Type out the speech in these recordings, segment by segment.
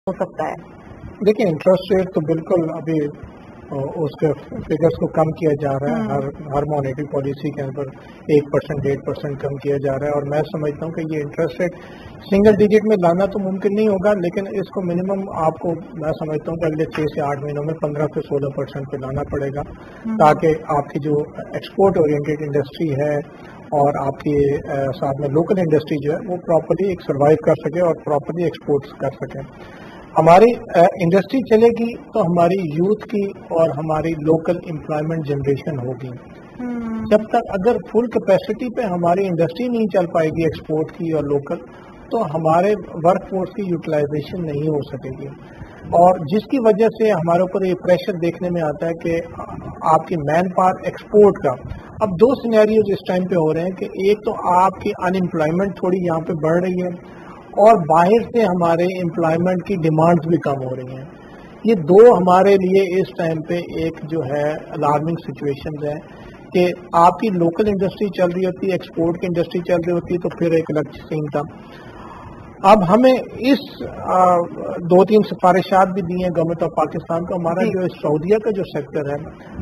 ہو سکتا ہے؟ دیکھیں انٹرسٹ ریٹ تو بالکل ابھی اس کے فگرس کو کم کیا جا رہا ہے، ہر مانیٹری پالیسی کے اندر 1%, 1.5% کم کیا جا رہا ہے، اور میں سمجھتا ہوں کہ یہ انٹرسٹ ریٹ سنگل ڈیجٹ میں لانا تو ممکن نہیں ہوگا، لیکن اس کو منیمم آپ کو میں سمجھتا ہوں کہ اگلے 6 سے 8 مہینوں میں 15 سے 16% پہ لانا پڑے گا، تاکہ آپ کی جو ایکسپورٹ اورینٹیڈ انڈسٹری ہے اور آپ کی ساتھ میں لوکل انڈسٹری جو ہے وہ پراپرلی ایک سروائیو کر سکے اور پراپرلی ایکسپورٹ کر سکے۔ ہماری انڈسٹری چلے گی تو ہماری یوتھ کی اور ہماری لوکل امپلائمنٹ جنریشن ہوگی۔ جب تک اگر فل کیپیسٹی پہ ہماری انڈسٹری نہیں چل پائے گی ایکسپورٹ کی اور لوکل، تو ہمارے ورک فورس کی یوٹیلائزیشن نہیں ہو سکے گی، اور جس کی وجہ سے ہمارے اوپر یہ پریشر دیکھنے میں آتا ہے کہ آپ کی مین پاور ایکسپورٹ کا اب 2 سینیریوز اس ٹائم پہ ہو رہے ہیں کہ ایک تو آپ کی ان امپلائمنٹ تھوڑی یہاں پہ بڑھ رہی ہے، اور باہر سے ہمارے امپلائمنٹ کی ڈیمانڈز بھی کم ہو رہی ہیں۔ یہ 2 ہمارے لیے اس ٹائم پہ ایک جو ہے الارمنگ سچویشنز ہیں کہ آپ کی لوکل انڈسٹری چل رہی ہوتی ہے، ایکسپورٹ کی انڈسٹری چل رہی ہوتی ہے، تو پھر ایک الگ سین تھا۔ اب ہمیں اس 2-3 سفارشات بھی دی ہیں گورنمنٹ آف پاکستان کو، ہمارا جو سعودیہ کا جو سیکٹر ہے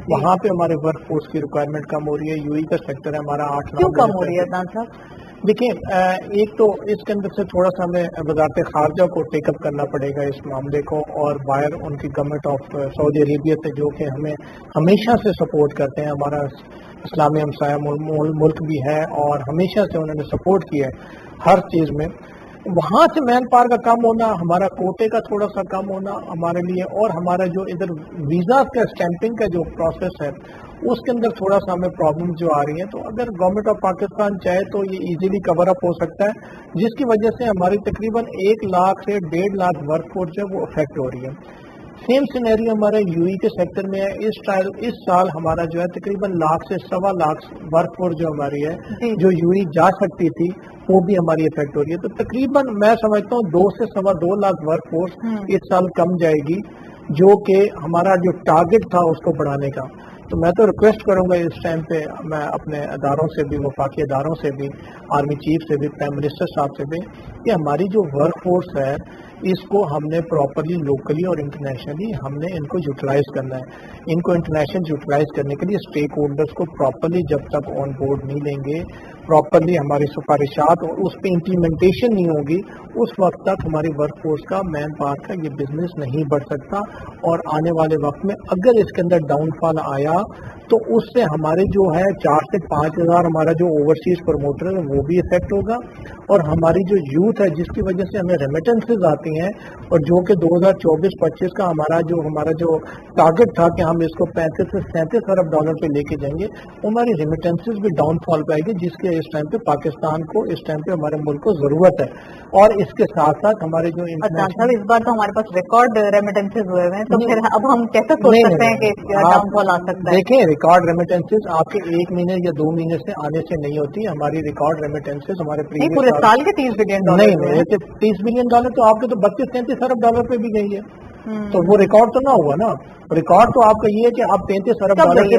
وہاں پہ ہمارے ورک فورس کی ریکوائرمنٹ کم ہو رہی ہے، یو ای کا سیکٹر ہے ہمارا 8-9 کیوں کم ہو رہی ہے عدنان صاحب؟ دیکھیں ایک تو اس کے اندر سے تھوڑا سا ہمیں وزارت خارجہ کو ٹیک اپ کرنا پڑے گا اس معاملے کو، اور باہر ان کی گورنمنٹ آف سعودی عربیہ سے جو کہ ہمیں ہمیشہ سے سپورٹ کرتے ہیں، ہمارا اسلامی ہمسایہ ملک بھی ہے اور ہمیشہ سے انہوں نے سپورٹ کیا ہے ہر چیز میں، وہاں سے مین پاور کا کم ہونا، ہمارا کوٹے کا تھوڑا سا کم ہونا ہمارے لیے، اور ہمارا جو ادھر ویزا کا اسٹیمپنگ کا جو پروسیس ہے اس کے اندر تھوڑا سا ہمیں پرابلم جو آ رہی ہیں، تو اگر گورنمنٹ آف پاکستان چاہے تو یہ ایزیلی کور اپ ہو سکتا ہے، جس کی وجہ سے ہماری تقریباً 1 لاکھ سے 1.5 لاکھ ورک فورس جو ہے وہ افیکٹ ہو رہی ہے۔ سیم سینیریو ہمارے یو ای کے سیکٹر میں ہے، اس سال ہمارا جو ہے تقریباً 1 لاکھ سے 1.25 لاکھ ورک فورس جو ہماری ہے جو یو ای جا سکتی تھی وہ بھی ہماری افیکٹ ہو رہی ہے، تو تقریباً میں سمجھتا ہوں 2 سے 2.25 لاکھ ورک فورس اس سال کم جائے گی، جو کہ ہمارا جو ٹارگٹ تھا اس کو بڑھانے کا۔ تو میں تو ریکویسٹ کروں گا اس ٹائم پہ، میں اپنے اداروں سے بھی، وفاقی اداروں سے بھی، آرمی چیف سے بھی، پرائم منسٹر صاحب سے بھی، کہ ہماری جو ورک فورس ہے اس کو ہم نے پراپرلی لوکلی اور انٹرنیشنلی ہم نے ان کو یوٹیلائز کرنا ہے۔ ان کو انٹرنیشنل یوٹیلائز کرنے کے لیے اسٹیک ہولڈرس کو پراپرلی جب تک آن بورڈ نہیں لیں گے، پراپرلی ہماری سفارشات اور اس پہ امپلیمنٹیشن نہیں ہوگی، اس وقت تک ہماری ورک فورس کا، مین پاور کا یہ بزنس نہیں بڑھ سکتا، اور آنے والے وقت میں اگر اس کے اندر ڈاؤن فال آیا تو اس سے ہمارے جو ہے 4 سے 5 ہزار ہمارا جو اوورسیز پروموٹر ہے وہ بھی افیکٹ ہوگا، اور ہماری جو یوتھ ہے جس کی وجہ سے ہمیں ریمیٹنسز آتی ہیں، اور جو کہ 2024-25 کا ہمارا جو ٹارگٹ تھا کہ ہم اس کو 35 سے 37 ارب ڈالر پہ لے کے جائیں گے، ہماری ریمیٹنسز بھی ڈاؤن فال پہ آئے گی، جس کے اس ٹائم پہ پاکستان کو، اس ٹائم پہ ہمارے ملک کو ضرورت ہے۔ اور اس کے ساتھ ساتھ ہمارے جو اس بار تو ہمارے پاس ریکارڈ ریمیٹنسز ہوئے ہیں، تو پھر اب ہم کیسے سوچ سکتے ہیں کہ ڈاؤن فال آ سکتا ہے؟ دیکھیں ریکارڈ ریمیٹنسز آپ کے 1 مہینے یا 2 مہینے سے آنے سے نہیں ہوتی، ہماری ریکارڈ ریمیٹنسز ہمارے پورے سال کے 30 بلین ڈالر نہیں، 30 بلین ڈالر تو آپ کے تو 32-33 ارب ڈالر پہ بھی گئی ہے، تو وہ ریکارڈ تو نہ ہوا نا۔ ریکارڈ تو آپ کا یہ ہے کہ آپ 33 ارب ڈالر سے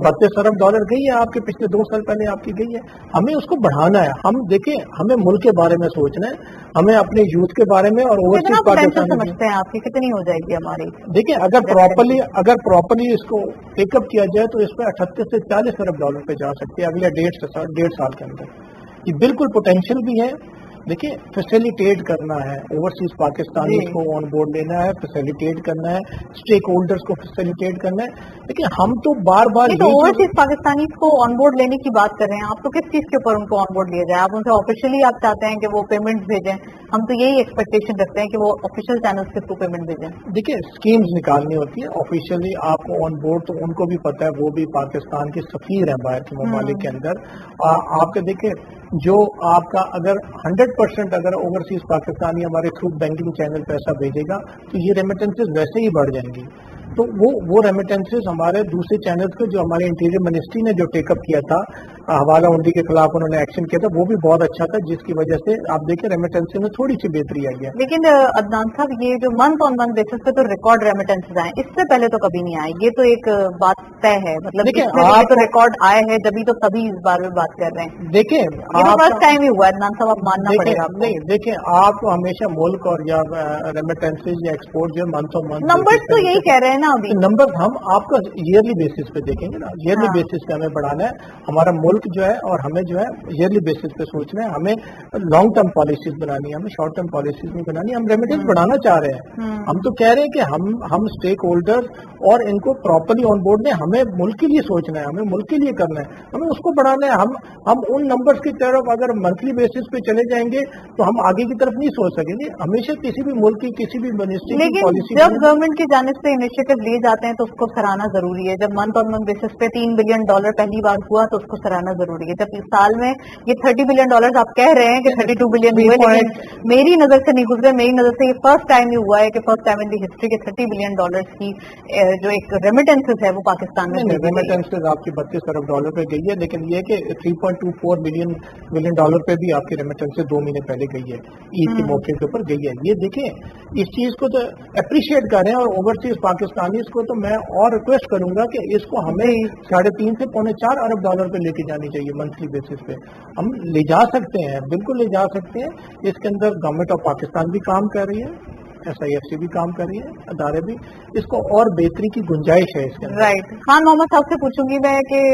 32 ارب ڈالر گئی ہے آپ کے، پچھلے 2 سال پہلے آپ کی گئی ہے، ہمیں اس کو بڑھانا ہے۔ ہم دیکھیں ہمیں ملک کے بارے میں سوچنا ہے، ہمیں اپنے یوتھ کے بارے میں، اور اوورسیز پاکستان سمجھتے ہیں آپ کی کتنی ہو جائے گی ہماری؟ دیکھیں اگر پراپرلی اس کو ٹیک اپ کیا جائے تو اس پہ 38 سے 40 ارب ڈالر پہ جا سکتے ہیں اگلے 1.5 سال کے اندر، یہ بالکل پوٹینشیل بھی ہے۔ دیکھیں فیسیلیٹیٹ کرنا ہے، اوورسیز پاکستانیز کو آن بورڈ لینا ہے، فیسیلیٹیٹ کرنا ہے، اسٹیک ہولڈرز کو فیسیلیٹیٹ کرنا ہے۔ دیکھیں ہم تو بار اوورسیز پاکستانیز کو آن بورڈ لینے کی بات کر رہے ہیں، آپ تو کس چیز کے اوپر ان کو آن بورڈ لیا جائے؟ آپ ان سے آفیشلی آپ چاہتے ہیں کہ وہ پیمنٹ بھیجیں؟ ہم تو یہی ایکسپیکٹیشن رکھتے ہیں کہ وہ آفیشیل چینلز کے تھرو پیمنٹ بھیجیں۔ دیکھیں اسکیمز نکالنی ہوتی ہے آفیشلی آپ کو آن بورڈ، تو ان کو بھی پتہ ہے، وہ بھی پاکستان کے سفیر ہیں باہر کے ممالک کے اندر۔ آپ کے دیکھیں جو آپ کا اگر 100% اگر اوورسیز پاکستانی ہمارے تھرو بینکنگ چینل پیسہ بھیجے گا تو یہ ریمیٹنسز ویسے ہی بڑھ جائیں گی، تو وہ रेमिटेंसेस हमारे दूसरे चैनल्स को जो हमारे इंटीरियर मिनिस्ट्री ने जो टेकअप किया था, हवाला हुंडी के खिलाफ उन्होंने एक्शन किया था, वो भी बहुत अच्छा था, जिसकी वजह से आप देखिए रेमिटेंसेस में थोड़ी सी बेहतरी आई है। लेकिन अदनान साहब, ये जो मंथ ऑन मंथ बेसिस पे तो रिकॉर्ड रेमिटेंसेस आए, इससे पहले तो कभी नहीं आए, ये तो एक बात तय है, मतलब देखिए, इससे पहले तो रिकॉर्ड आए हैं, जब तो सभी इस बारे में बात कर रहे हैं। देखिए, ये तो फर्स्ट टाइम ही हुआ है अदनान साहब, आप मानना पड़ेगा आपको। नहीं देखिए, आप हमेशा मुल्क और या रेमिटेंसेस या एक्सपोर्ट जो मंथ ऑन मंथ नंबर्स तो यही कह रहे हैं ना अभी। नंबर हम आपका ईयरली बेसिस पे देखेंगे ना, ईयरली हाँ। बेसिस पे हमें बढ़ाना है, हमारा मुल्क जो है और हमें जो है ईयरली बेसिस पे सोचना है, हमें लॉन्ग टर्म पॉलिसीज बनानी है, हमें शॉर्ट टर्म पॉलिसीज नहीं बनानी, हम रेमिटेंस बढ़ाना चाह रहे हैं। हम तो कह रहे हैं कि हम स्टेक होल्डर्स और इनको प्रॉपरली ऑन बोर्ड ने हमें मुल्क के लिए सोचना है, हमें मुल्क के लिए करना है, हमें उसको बढ़ाना है। हम उन नंबर्स की तरफ अगर मंथली बेसिस पे चले जाएंगे तो हम आगे की तरफ नहीं सोच सकेंगे। हमेशा किसी भी मुल्क की किसी भी मिनिस्ट्री की लेकिन पॉलिसी जब गवर्नमेंट की जानिब से इनिशिएटिव लिए जाते हैं तो उसको सराहना जरूरी है। जब मंथ ऑन मंथ बेसिस पे $3 बिलियन पहली बार हुआ तो उसको सराहना जरूरी है। जब इस साल में ये $30 बिलियन आप कह रहे हैं कि 32 बिलियन हुए, लेकिन मेरी नजर से नहीं गुजरे, मेरी नजर से ये फर्स्ट टाइम ही हुआ है कि first time in the history के $30 बिलियन की जो एक रेमिटेंसेस है वो पाकिस्तान में रेमिटेंसेस आपकी $32 अरब पे गई है, लेकिन ये कि $3.24 बिलियन पे भी आपकी रेमिटेंसेस 2 महीने पहले गई है, ईद के मौके के ऊपर गई है। ये देखें, इस चीज को तो अप्रिशिएट करें, और ओवरसीज पाकिस्तानीज को तो मैं और रिक्वेस्ट करूंगा कि इसको हमें 3.5 से $4 अरब पे लेके जानी चाहिए मंथली बेसिस पे। हम ले जा सकते हैं, बिल्कुल ले जा सकते हैं। इसके अंदर गवर्नमेंट ऑफ पाकिस्तान भी काम कर रही है, SIFC भी काम कर रही है, अदारे भी, इसको और बेहतरी की गुंजाइश है इसके अंदर। राइट। खान मोहम्मद साहब से पूछूंगी मैं कि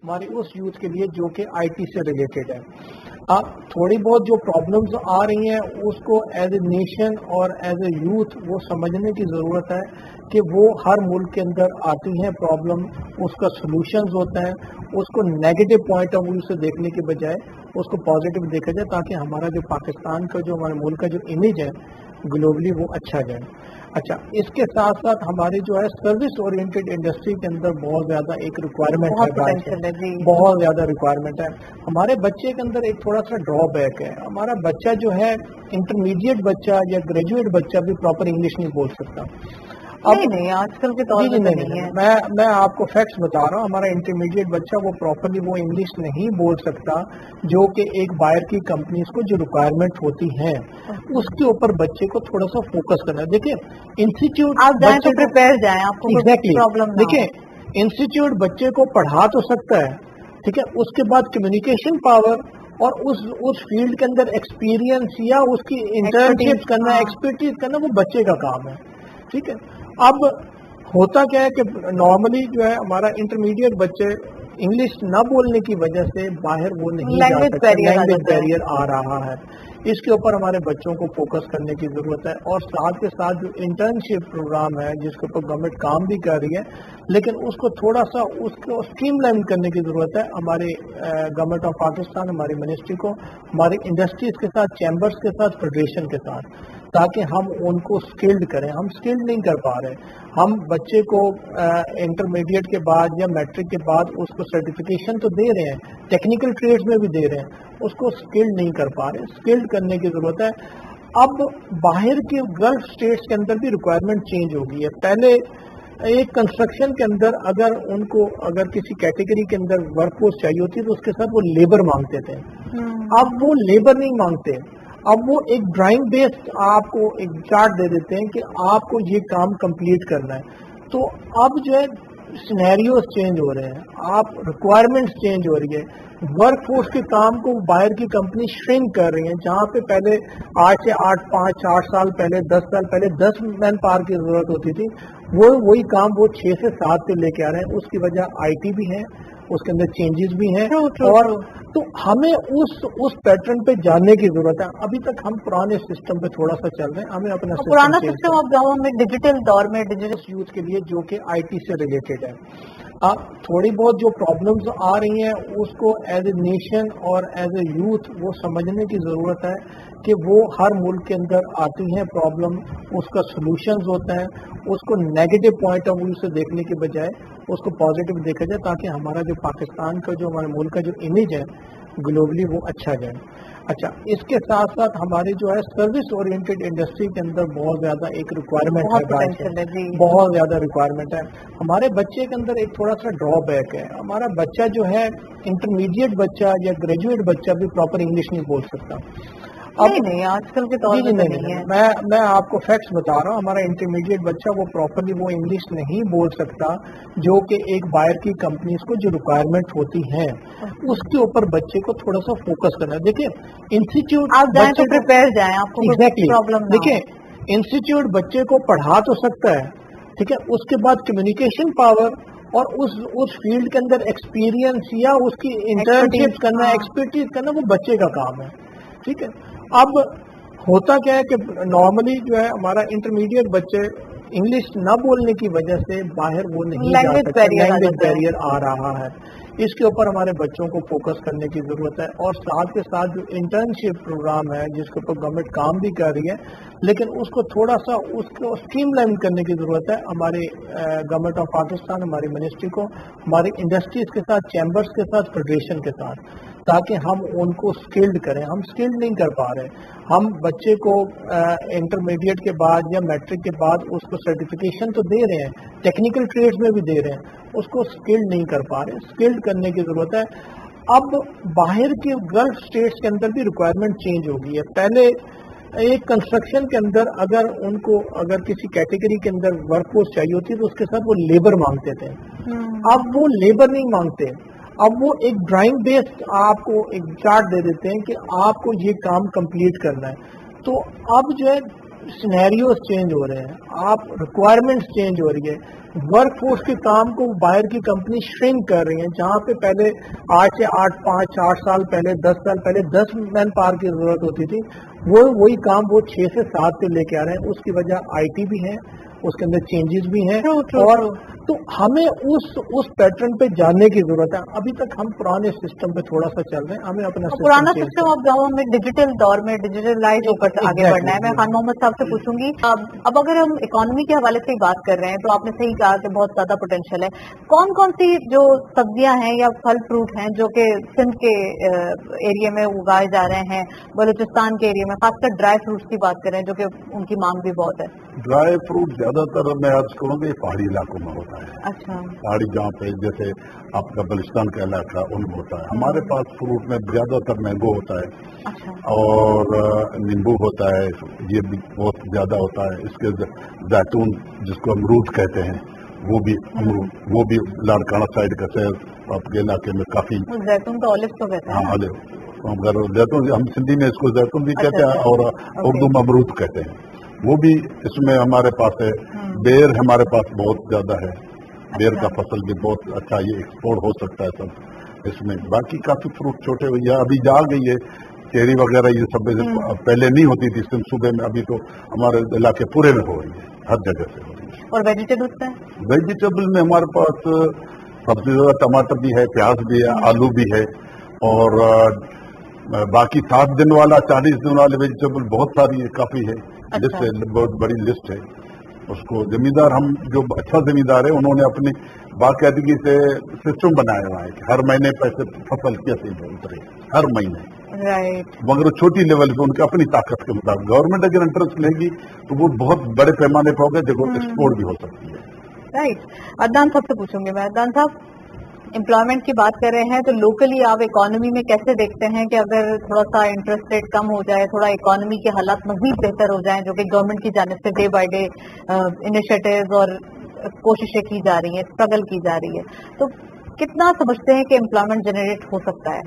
हमारी उस यूथ के लिए जो कि IT से रिलेटेड है, आप थोड़ी बहुत जो प्रॉब्लम्स आ रही हैं उसको एज ए नेशन और एज ए यूथ वो समझने की ज़रूरत है कि वो हर मुल्क के अंदर आती हैं प्रॉब्लम, उसका सॉल्यूशंस होता है, उसको नेगेटिव पॉइंट ऑफ व्यू से देखने के बजाय उसको पॉजिटिव देखा जाए, ताकि हमारा जो पाकिस्तान का जो हमारे मुल्क का जो इमेज है ग्लोबली वो अच्छा जाए। अच्छा, इसके साथ साथ हमारे जो है सर्विस ओरिएंटेड इंडस्ट्री के अंदर बहुत ज्यादा एक रिक्वायरमेंट है, बहुत ज्यादा रिक्वायरमेंट है। हमारे बच्चे के अंदर एक थोड़ा सा ड्रॉबैक है, हमारा बच्चा जो है इंटरमीडिएट बच्चा या ग्रेजुएट बच्चा भी प्रॉपर इंग्लिश नहीं बोल सकता। नहीं आजकल के तौर पे नहीं है। मैं आपको फैक्ट्स बता रहा हूँ, हमारा इंटरमीडिएट बच्चा वो प्रॉपरली वो इंग्लिश नहीं बोल सकता, जो कि एक बाहर की कंपनीज को जो रिक्वायरमेंट होती है उसके ऊपर बच्चे को थोड़ा सा फोकस करना है। देखिए, इंस्टीट्यूट आप जाएं तो प्रिपेयर जाएं, आपको एग्जैक्टली प्रॉब्लम ना। देखिए, इंस्टीट्यूट बच्चे को पढ़ा तो सकता है, ठीक है, उसके बाद कम्युनिकेशन पावर और उस फील्ड के अंदर एक्सपीरियंस या उसकी इंटर्नशिप करना, एक्सपर्टीज करना, वो बच्चे का काम है, ठीक है। अब होता क्या है कि नॉर्मली जो है हमारा इंटरमीडिएट बच्चे इंग्लिश न बोलने की वजह से बाहर वो नहीं जा सकते, लैंग्वेज बैरियर आ रहा है। इसके ऊपर हमारे बच्चों को फोकस करने की जरूरत है, और साथ के साथ जो इंटर्नशिप प्रोग्राम है जिसके ऊपर गवर्नमेंट काम भी कर रही है, लेकिन उसको थोड़ा सा उसको स्ट्रीमलाइन करने की जरूरत है। हमारे गवर्नमेंट ऑफ पाकिस्तान, हमारी मिनिस्ट्री को हमारी इंडस्ट्रीज के साथ, चैम्बर्स के साथ, फेडरेशन के साथ, ताकि हम उनको स्किल्ड करें। हम स्किल्ड नहीं कर पा रहे, हम बच्चे को इंटरमीडिएट के बाद या मैट्रिक के बाद उसको सर्टिफिकेशन तो दे रहे हैं, टेक्निकल ट्रेड्स में भी दे रहे हैं, उसको स्किल्ड नहीं कर पा रहे। स्किल्ड करने की जरूरत है। अब बाहर के गल्फ स्टेट्स के अंदर भी रिक्वायरमेंट चेंज हो गई है। पहले एक कंस्ट्रक्शन के अंदर अगर किसी कैटेगरी के अंदर वर्कफोर्स चाहिए होती है तो उसके साथ वो लेबर मांगते थे, अब वो लेबर नहीं मांगते, अब वो एक ड्राइंग बेस्ड आपको एक चार्ट दे देते हैं कि आपको ये काम कंप्लीट करना है। तो अब जो है सिनेरियोस चेंज हो रहे हैं, आप रिक्वायरमेंट्स चेंज हो रही है, वर्कफोर्स के काम को बाहर की कंपनी श्रिंक कर रही है। जहाँ पे पहले 8 से 8 साल पहले, 10 साल पहले 10 मैन पावर की जरूरत होती थी, वही काम वो 6 से 7 पे लेके आ रहे हैं। उसकी वजह IT भी है, उसके अंदर चेंजेस भी हैं, और तो हमें उस पैटर्न पे जानने की जरूरत है। अभी तक हम पुराने सिस्टम पे थोड़ा सा चल रहे हैं, हमें अपना पुराना सिस्टम अब गाँव में डिजिटल दौर में डिजिटल यूथ के लिए जो कि IT से रिलेटेड है, आप थोड़ी बहुत जो प्रॉब्लम्स आ रही हैं उसको एज ए नेशन और एज ए यूथ वो समझने की ज़रूरत है कि वो हर मुल्क के अंदर आती हैं प्रॉब्लम, उसका सॉल्यूशंस होता है, उसको नेगेटिव पॉइंट ऑफ व्यू से देखने के बजाय उसको पॉजिटिव देखा जाए, ताकि हमारा जो पाकिस्तान का जो हमारे मुल्क का जो इमेज है ग्लोबली वो अच्छा जाए. अच्छा, इसके साथ साथ हमारे जो है सर्विस ओरिएंटेड इंडस्ट्री के अंदर बहुत ज्यादा एक रिक्वायरमेंट बहुत है, पोटेंशियल है जी. बहुत ज्यादा रिक्वायरमेंट है. हमारे बच्चे के अंदर एक थोड़ा सा ड्रॉबैक है. हमारा बच्चा जो है, इंटरमीडिएट बच्चा या ग्रेजुएट बच्चा भी प्रॉपर इंग्लिश नहीं बोल सकता. नहीं आजकल के तौर पे नहीं है. मैं आपको फैक्ट्स बता रहा हूँ. हमारा इंटरमीडिएट बच्चा वो प्रॉपरली वो इंग्लिश नहीं बोल सकता, जो कि एक बाहर की कंपनीज को जो रिक्वायरमेंट होती है उसके ऊपर बच्चे को थोड़ा सा फोकस करना है. देखिए, इंस्टीट्यूट आप जाएं तो प्रिपेयर जाएं, आपको एग्जैक्टली प्रॉब्लम. देखिए, इंस्टीट्यूट बच्चे को पढ़ा तो सकता है, ठीक है, उसके बाद कम्युनिकेशन पावर और उस फील्ड के अंदर एक्सपीरियंस या उसकी इंटर्नशिप करना, एक्सपर्टीज करना, वो बच्चे का काम है. ठीक है. अब होता क्या है कि नॉर्मली जो है हमारा इंटरमीडिएट बच्चे इंग्लिश न बोलने की वजह से बाहर वो नहीं जा सकते, लैंग्वेज बैरियर आ रहा है. इसके ऊपर हमारे बच्चों को फोकस करने की जरूरत है. और साथ के साथ जो इंटर्नशिप प्रोग्राम है जिसके ऊपर गवर्नमेंट काम भी कर रही है, लेकिन उसको थोड़ा सा उसको स्ट्रीमलाइन करने की जरूरत है. हमारे गवर्नमेंट ऑफ पाकिस्तान, हमारी मिनिस्ट्री को, हमारी इंडस्ट्रीज के साथ, चैम्बर्स के साथ, फेडरेशन के साथ, ताकि हम उनको स्किल्ड करें. हम स्किल्ड नहीं कर पा रहे. हम बच्चे को इंटरमीडिएट के बाद या मैट्रिक के बाद उसको सर्टिफिकेशन तो दे रहे हैं, टेक्निकल ट्रेड्स में भी दे रहे हैं, उसको स्किल्ड नहीं कर पा रहे. स्किल्ड करने की जरूरत है. अब बाहर के गल्फ स्टेट्स के अंदर भी रिक्वायरमेंट चेंज हो गई है. पहले एक कंस्ट्रक्शन के अंदर अगर किसी कैटेगरी के अंदर वर्कफोर्स चाहिए होती है तो उसके साथ वो लेबर मांगते थे. अब वो लेबर नहीं मांगते. अब वो एक ड्राइंग बेस्ड आपको एक चार्ट दे देते हैं कि आपको ये काम कंप्लीट करना है. तो अब जो है सिनेरियोस चेंज हो रहे हैं, आप रिक्वायरमेंट्स चेंज हो रही है. वर्क फोर्स के काम को बाहर की कंपनी श्रिंक कर रही है. जहाँ पे पहले 8 से 8 साल पहले, 10 साल पहले 10 मैन पावर की जरूरत होती थी, वही काम वो 6 से 7 पे लेके आ रहे हैं. उसकी वजह आईटी भी है, उसके अंदर चेंजेस भी हैं. और तो हमें उस पैटर्न पे जानने की जरूरत है. अभी तक हम पुराने सिस्टम पे थोड़ा सा चल रहे हैं. हमें अपना पुराना सिस्टम अब गाँव में डिजिटल दौर में डिजिटलाइज होकर आगे बढ़ना है. मैं खान मोहम्मद साहब से पूछूंगी, अब अगर हम इकोनॉमी के हवाले से ही बात कर रहे हैं तो आपने सही कहा कि बहुत ज्यादा पोटेंशियल है. कौन कौन सी जो सब्जियां हैं या फल फ्रूट हैं जो कि सिंध के एरिया में उगाए जा रहे हैं, बलूचिस्तान के एरिया में, खासकर ड्राई फ्रूट्स की बात करें जो कि उनकी मांग भी बहुत है? ड्राई फ्रूट ज्यादातर मैं अर्ज करूँगा ये पहाड़ी इलाकों में होता है. अच्छा. पहाड़ी जहाँ पे जैसे आपका बलूचिस्तान का इलाका उनमें होता है. हमारे पास फ्रूट में ज्यादातर मैंगो होता है. अच्छा. और नींबू होता है, ये भी बहुत ज्यादा होता है. इसके जैतून जिसको अमरूद कहते हैं वो भी लाड़काना साइड का शहर आपके इलाके में काफी. जैतून तो ऑलिव तो कहते हैं. हाँ, ऑलिव. जैतून हम सिंधी में इसको जैतून भी कहते हैं और उर्दू में अमरूद कहते हैं. वो भी इसमें हमारे पास है. बेर हमारे पास बहुत ज्यादा है. बेर का फसल भी बहुत अच्छा, ये एक्सपोर्ट हो सकता है सब इसमें. बाकी काफी फ्रूट छोटे हुए अभी जा गई है. चेरी वगैरह ये सब पहले नहीं होती थी सिर्फ सूबे में, अभी तो हमारे इलाके पूरे में हो रही है, हर जगह से हो रही है. और वेजिटेबल्स में? वेजिटेबल में हमारे पास सबसे ज्यादा टमाटर भी है, प्याज भी है, आलू भी है. और बाकी 7 दिन वाला 40 दिन वाले वेजिटेबल बहुत सारी है, काफी है. लिस्ट है, बहुत बड़ी लिस्ट है. उसको जमींदार, हम जो अच्छा जमींदार है उन्होंने अपनी बाकायदगी से सिस्टम बनाया हुआ है कि हर महीने पैसे फसल कैसे उतरे, हर महीने. राइट. मगर छोटी लेवल पे उनकी अपनी ताकत के मुताबिक. गवर्नमेंट अगर इंटरेस्ट लेगी तो वो बहुत बड़े पैमाने पर होगा, जगह एक्सपोर्ट भी हो सकती है. राइट. अदनान साहब से पूछूंगी मैं. अदनान साहब, एम्प्लॉयमेंट की बात कर रहे हैं तो लोकली आप इकोनॉमी में कैसे देखते हैं कि अगर थोड़ा सा इंटरेस्ट रेट कम हो जाए, थोड़ा इकोनॉमी के हालात मजीद बेहतर हो जाएं, जो कि गवर्नमेंट की जानिब से डे बाय डे इनिशिएटिव्स और कोशिशें की जा रही हैं, स्ट्रगल की जा रही है, तो कितना समझते हैं कि एम्प्लॉयमेंट जनरेट हो सकता है?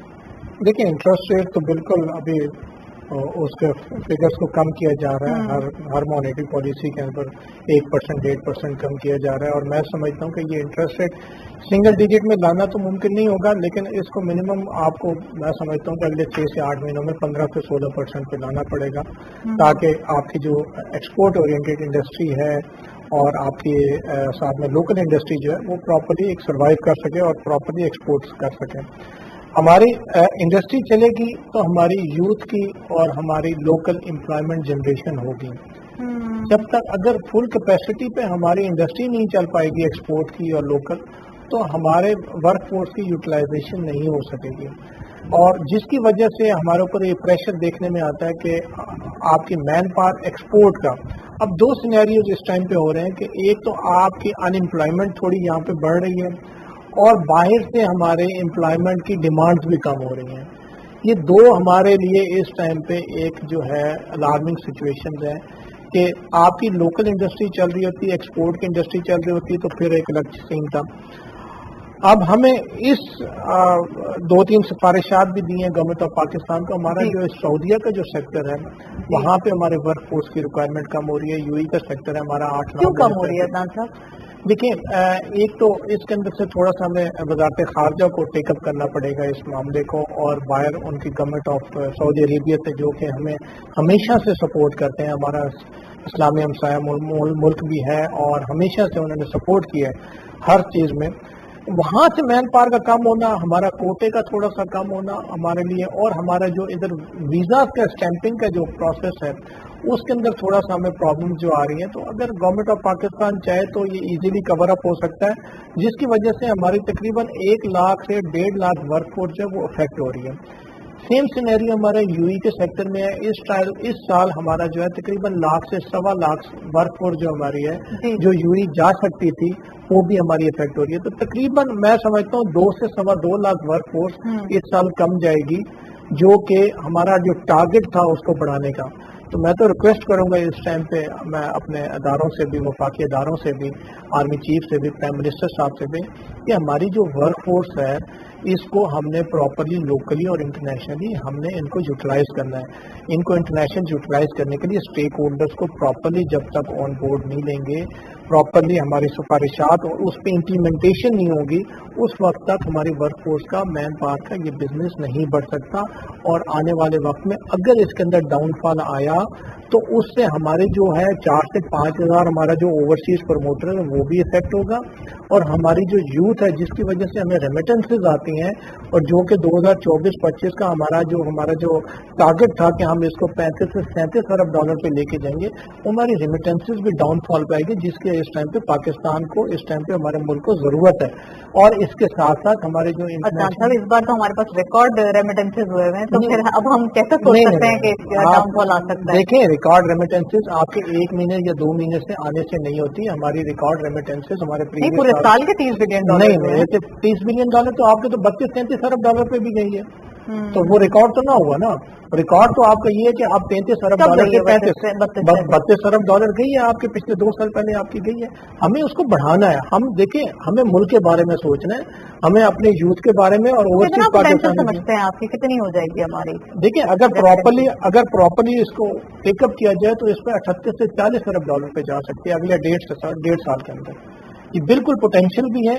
देखिए, इंटरेस्ट रेट तो बिल्कुल अभी उसके फिगर्स को कम किया जा रहा है. हर मॉनेटरी पॉलिसी के अंदर 1%, 1.5% कम किया जा रहा है. और मैं समझता हूँ कि ये इंटरेस्ट रेट सिंगल डिजिट में लाना तो मुमकिन नहीं होगा, लेकिन इसको मिनिमम आपको, मैं समझता हूँ कि अगले 6 से 8 महीनों में 15 से 16% पे लाना पड़ेगा, ताकि आपकी जो एक्सपोर्ट ओरिएंटेड इंडस्ट्री है और आपकी साथ में लोकल इंडस्ट्री जो है वो प्रॉपर्ली एक सर्वाइव कर सके और प्रॉपर्ली एक्सपोर्ट कर सके. हमारी इंडस्ट्री चलेगी तो हमारी यूथ की और हमारी लोकल एम्प्लॉयमेंट जनरेशन होगी. जब तक अगर फुल कैपेसिटी पे हमारी इंडस्ट्री नहीं चल पाएगी एक्सपोर्ट की और लोकल, तो हमारे वर्क फोर्स की यूटिलाइजेशन नहीं हो सकेगी. اور جس کی وجہ سے ہمارے اوپر یہ پریشر دیکھنے میں آتا ہے کہ آپ کی مین پاور ایکسپورٹ کا اب دو سینیریوز اس ٹائم پہ ہو رہے ہیں کہ ایک تو آپ کی ان امپلائمنٹ تھوڑی یہاں پہ بڑھ رہی ہے اور باہر سے ہمارے امپلائمنٹ کی ڈیمانڈز بھی کم ہو رہی ہیں. یہ دو ہمارے لیے اس ٹائم پہ ایک جو ہے الارمنگ سچویشنز ہیں کہ آپ کی لوکل انڈسٹری چل رہی ہوتی ہے, ایکسپورٹ کی انڈسٹری چل رہی ہوتی ہے تو پھر ایک الگ سین تھا. اب ہمیں اس 2-3 سفارشات بھی دی ہیں گورنمنٹ آف پاکستان کو. ہمارا جو سعودیہ کا جو سیکٹر ہے وہاں پہ ہمارے ورک فورس کی ریکوائرمنٹ کم ہو رہی ہے. یو ای کا سیکٹر ہے ہمارا 8-9. کیوں کم ہو رہی ہے عدنان صاحب؟ دیکھیں ایک تو اس کے اندر سے تھوڑا سا ہمیں وزارت خارجہ کو ٹیک اپ کرنا پڑے گا اس معاملے کو, اور باہر ان کی گورنمنٹ آف سعودی عربیہ سے جو کہ ہمیں ہمیشہ سے سپورٹ کرتے ہیں. ہمارا اسلامی ہمسایہ ملک بھی ہے اور ہمیشہ سے انہوں نے سپورٹ کیا ہے ہر چیز میں. وہاں سے مین پاور کا کم ہونا, ہمارا کوٹے کا تھوڑا سا کم ہونا ہمارے لیے, اور ہمارا جو ادھر ویزا کا اسٹیمپنگ کا جو پروسیس ہے اس کے اندر تھوڑا سا ہمیں پرابلم جو آ رہی ہیں. تو اگر گورنمنٹ آف پاکستان چاہے تو یہ ایزیلی کور اپ ہو سکتا ہے, جس کی وجہ سے ہماری تقریباً 1 لاکھ سے 1.5 لاکھ ورک فورس جو ہے وہ افیکٹ ہو رہی ہے. سیم سینیریو ہمارا یو ای کے سیکٹر میں ہے. اس سال ہمارا جو ہے تقریباً 1 لاکھ سے 1.25 لاکھ ورک فورس جو ہماری ہے جو یو ای جا سکتی تھی وہ بھی ہماری افیکٹ ہو رہی ہے. تو تقریباً میں سمجھتا ہوں 2 سے 2.25 لاکھ ورک فورس اس سال کم جائے گی, جو کہ ہمارا جو ٹارگٹ تھا اس کو بڑھانے کا. تو میں تو ریکویسٹ کروں گا اس ٹائم پہ میں اپنے اداروں سے بھی, وفاقی اداروں سے بھی, آرمی چیف سے بھی, پرائم منسٹر صاحب سے بھی, کہ ہماری جو ورک فورس ہے اس کو ہم نے پراپرلی لوکلی اور انٹرنیشنلی ہم نے ان کو یوٹیلائز کرنا ہے. ان کو انٹرنیشنل یوٹیلائز کرنے کے لیے اسٹیک ہولڈرز کو پراپرلی جب تک آن بورڈ نہیں لیں گے, پراپرلی ہماری سفارشات اور اس پہ امپلیمنٹیشن نہیں ہوگی, اس وقت تک ہماری ورک فورس کا, مین پاور کا یہ بزنس نہیں بڑھ سکتا. اور آنے والے وقت میں اگر اس کے اندر ڈاؤن فال آیا تو اس سے ہمارے جو ہے 4 سے 5 ہزار ہمارا جو اوورسیز پروموٹر ہے وہ بھی افیکٹ ہوگا, اور ہماری جو یوتھ ہے جس کی وجہ سے ہمیں ریمیٹنسز آتی ہیں, اور جو کہ 2024-25 کا ہمارا جو ٹارگٹ تھا کہ ہم اس کو 35 سے 37 ارب ڈالر پہ لے کے جائیں گے, ہماری ریمیٹنسز بھی ڈاؤن فال پہ آئے گی, جس کے اس ٹائم پہ پاکستان کو, اس ٹائم پہ ہمارے ملک کو ضرورت ہے. اور اس کے ساتھ ساتھ ہمارے جو اس بار تو ہمارے پاس ریکارڈ ریمیٹنسز ہوئے ہیں, تو پھر اب ہم کیسے سوچ سکتے ہیں کہ ڈاؤن فال آ سکتا ہے؟ دیکھیں ریکارڈ ریمیٹنسز آپ کے 1 مہینے یا 2 مہینے سے آنے سے نہیں ہوتی. ہماری ریکارڈ ریمیٹنسز ہمارے پورے سال کے 30 بلین ڈالر نہیں, 30 بلین ڈالر تو آپ کے تو 32-33 ارب ڈالر پہ بھی گئی ہے, تو وہ ریکارڈ تو نہ ہوا نا. ریکارڈ تو آپ کا یہ ہے کہ آپ 33 ارب ڈالر سے 32 ارب ڈالر گئی ہے آپ کے, پچھلے 2 سال پہلے آپ کی گئی ہے. ہمیں اس کو بڑھانا ہے. ہم دیکھیں ہمیں ملک کے بارے میں سوچنا ہے, ہمیں اپنے یوتھ کے بارے میں, اور اوورسیز پاکستان سمجھتے ہیں آپ کی کتنی ہو جائے گی ہماری. دیکھیں اگر پراپرلی اس کو ٹیک اپ کیا جائے تو اس پہ 38 سے 40 ارب ڈالر پہ جا سکتے ہیں اگلے 1.5 سال کے اندر. یہ بالکل پوٹینشیل بھی ہے.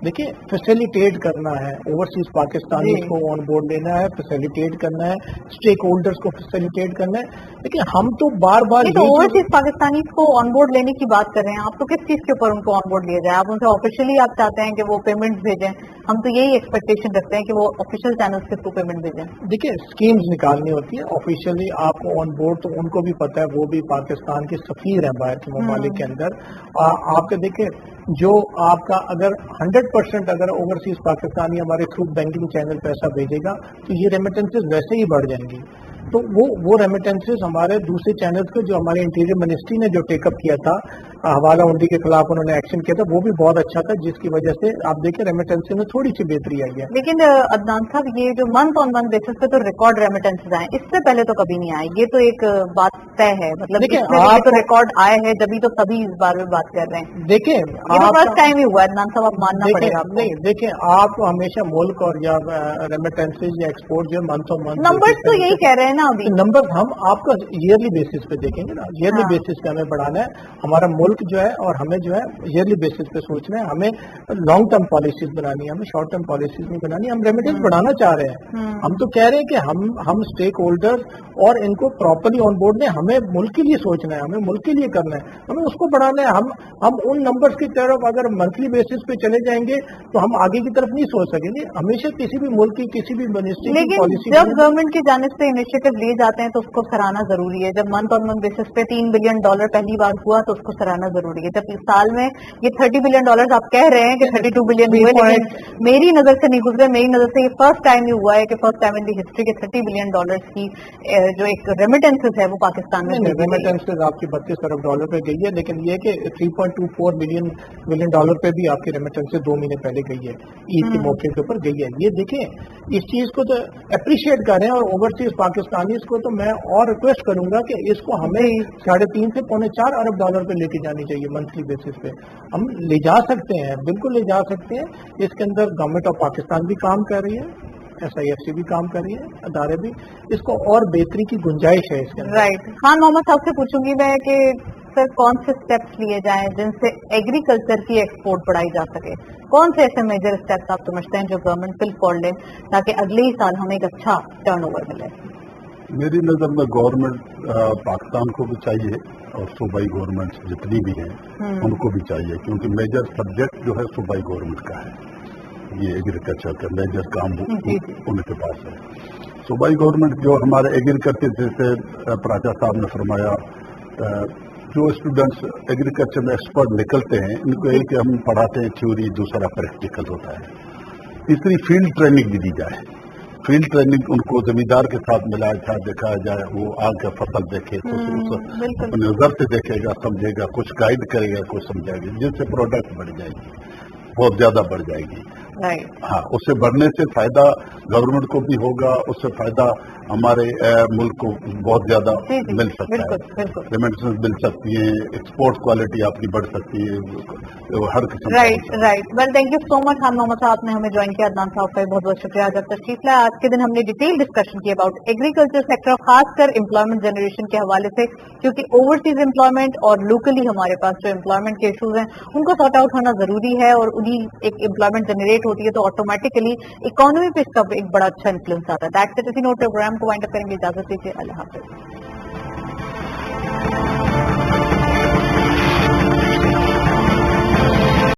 دیکھیں فیسیلیٹیٹ کرنا ہے, اوورسیز پاکستانی کو آن بورڈ لینا ہے, فیسیلیٹیٹ کرنا ہے, اسٹیک ہولڈرز کو فیسیلیٹیٹ کرنا ہے. دیکھیں ہم تو بار اوورسیز پاکستانی کو آن بورڈ لینے کی بات کر رہے ہیں, آپ تو کس چیز کے اوپر ان کو آن بورڈ لیا جائے؟ آپ ان سے آفیشلی آپ چاہتے ہیں کہ وہ پیمنٹ بھیجیں؟ ہم تو یہی ایکسپیکٹیشن رکھتے ہیں کہ وہ آفیشیل چینلز کے تھرو پیمنٹ بھیجیں. دیکھیں اسکیمز نکالنی ہوتی ہے آفیشلی آپ کو آن بورڈ, تو ان کو بھی پتہ ہے, وہ بھی پاکستان کے سفیر ہیں باہر کے ممالک کے اندر. آپ کے دیکھیں جو آپ کا اگر 100% اگر اوورسیز پاکستانی ہمارے تھرو بینکنگ چینل پیسہ بھیجے گا تو یہ ریمیٹنسز ویسے ہی بڑھ جائیں گی. تو وہ ریمیٹنسز ہمارے دوسرے چینلز کو, جو ہمارے انٹیریئر منسٹری نے جو ٹیک اپ کیا تھا, حوالہ ہنڈی کے خلاف انہوں نے ایکشن کیا تھا, وہ بھی بہت اچھا تھا, جس کی وجہ سے آپ دیکھیں ریمیٹنس میں تھوڑی سی بہتری آئی ہے. لیکن عدنان صاحب یہ جو منتھ آن منتھ بیسس پہ تو ریکارڈ ریمیٹنسز آئے, اس سے پہلے تو کبھی نہیں آئے. یہ تو ایک بات طے ہے, مطلب آپ تو ریکارڈ آئے ہیں جبھی تو سبھی اس بارے میں بات کر رہے ہیں. دیکھیں یہ تو فرسٹ ٹائم ہی ہوا ہے عدنان صاحب, آپ ماننا پڑے گا. نہیں دیکھیں آپ ہمیشہ ملک اور یا ریمیٹنسز یا ایکسپورٹ جو منتھ آن منتھ نمبرز تو یہی کہہ رہے ہیں نا ابھی. نمبر ہم آپ کا ایئرلی بیسس پہ دیکھیں گے نا, ایئرلی بیسس پہ ہمیں بڑھانا ہے. ہمارا ملک جو ہے اور ہمیں جو ہے ایئرلی بیسس پہ سوچنا ہے. ہمیں لانگ ٹرم پالیسیز بنانی ہے, ہمیں شارٹ ٹرم پالیسیز نہیں بنانی. ہم ریمیٹنس بڑھانا چاہ رہے ہیں. ہم تو کہہ رہے ہیں کہ ہم اسٹیک ہولڈر اور ان کو پراپرلی آن بورڈ لیں. ہمیں ملک کے لیے سوچنا ہے, ہمیں ملک کے لیے کرنا ہے, ہمیں اس کو بڑھانا ہے. ہم ان نمبرز کی طرف اگر منتھلی بیسس پہ چلے جائیں گے تو ہم آگے کی طرف نہیں سوچ سکیں گے. ہمیشہ کسی بھی ملک کی کسی بھی منسٹری کی پالیسی, جب گورنمنٹ کی جانب سے انیشیٹو इनिशिएटिव लिए जाते हैं तो उसको सराहना जरूरी है. जब मंथ ऑन मंथ बेसिस पे $3 बिलियन पहली बार हुआ तो उसको सराहना जरूरी है. जब इस साल में ये $30 बिलियन आप कह रहे हैं कि 32 बिलियन हुए, लेकिन मेरी नजर से नहीं गुजरे. मेरी नजर से ये फर्स्ट टाइम ही हुआ है कि first time in the history के $30 बिलियन की जो एक रेमिटेंसेस है वो पाकिस्तान में रेमिटेंसेज आपकी $32 अरब पे गई है, लेकिन ये कि $3.24 बिलियन पे भी आपकी रेमिटेंसेज 2 महीने पहले गई है, ईद के मौके के ऊपर गई है. ये देखें, इस चीज को तो अप्रिशिएट कर रहे हैं. और ओवरसीज पाकिस्तानी को तो मैं और रिक्वेस्ट करूंगा कि इसको हमें 3.5 से $4 अरब पे लेके जानी चाहिए मंथली बेसिस पे. हम ले जा सकते हैं, बिल्कुल ले जा सकते हैं. इसके अंदर गवर्नमेंट ऑफ पाकिस्तान भी काम कर रही है, SIFC भी काम कर रही है, अदारे भी. इसको और बेहतरी की गुंजाइश है इसके अंदर. राइट. खान मोहम्मद साहब से पूछूंगी मैं कि सर कौन से स्टेप्स लिए जाएं जिनसे एग्रीकल्चर की एक्सपोर्ट बढ़ाई जा सके? कौन से ऐसे मेजर स्टेप्स आप समझते हैं जो गवर्नमेंट बिल फॉर ले ताकि अगले ही साल हमें एक अच्छा टर्नओवर मिले? मेरी नज़र में गवर्नमेंट पाकिस्तान को भी चाहिए और सूबाई गवर्नमेंट जितनी भी हैं उनको भी चाहिए, क्योंकि मेजर सब्जेक्ट जो है सूबाई गवर्नमेंट का है. ये एग्रीकल्चर का मेजर काम उनके पास है. सूबाई गवर्नमेंट जो हमारे एग्रीकल्चर, जैसे प्राचा साहब ने फरमाया, जो स्टूडेंट्स एग्रीकल्चर में एक्सपर्ट निकलते हैं, इनको एक कि हम पढ़ाते हैं थ्योरी, दूसरा प्रैक्टिकल होता है. तीसरी फील्ड ट्रेनिंग भी दी जाए. फील्ड ट्रेनिंग उनको जमींदार के साथ मिलाया जाए, दिखाया जाए, वो आगे फसल देखे तो अपने नजर से देखेगा, समझेगा, कुछ गाइड करेगा, कुछ समझाएगा, जिससे प्रोडक्ट बढ़ जाएगी, बहुत ज्यादा बढ़ जाएगी. हाँ, उससे बढ़ने से फायदा गवर्नमेंट को भी होगा, उससे फायदा हमारे मुल्क को बहुत ज्यादा मिल सकता है. रेमिटेंस मिल सकती है, एक्सपोर्ट क्वालिटी आपकी बढ़ सकती है, हर किस्म. Right. Well, thank you so much Khan Mohammad साहब ने हमें ज्वाइन किया. अदनान साहब का बहुत बहुत शुक्रिया आज तशरीफ लाया. आज के दिन हमने डिटेल डिस्कशन की अबाउट एग्रीकल्चर सेक्टर, खासकर एम्प्लॉयमेंट जनरेशन के हवाले से, क्योंकि ओवरसीज एम्प्लॉयमेंट और लोकली हमारे पास जो एम्प्लॉयमेंट के इशूज हैं उनको सॉर्ट आउट होना जरूरी है. और उन्हीं एक एम्प्लॉयमेंट जनरेट होती है तो ऑटोमेटिकली इकोनॉमी पे इसका एक बड़ा अच्छा इन्फ्लुएंस आता है. That's it. इसी नोट प्रोग्राम को वाइंड अप करेंगे. इजाजत दीजिए. अल्लाह हाफिज.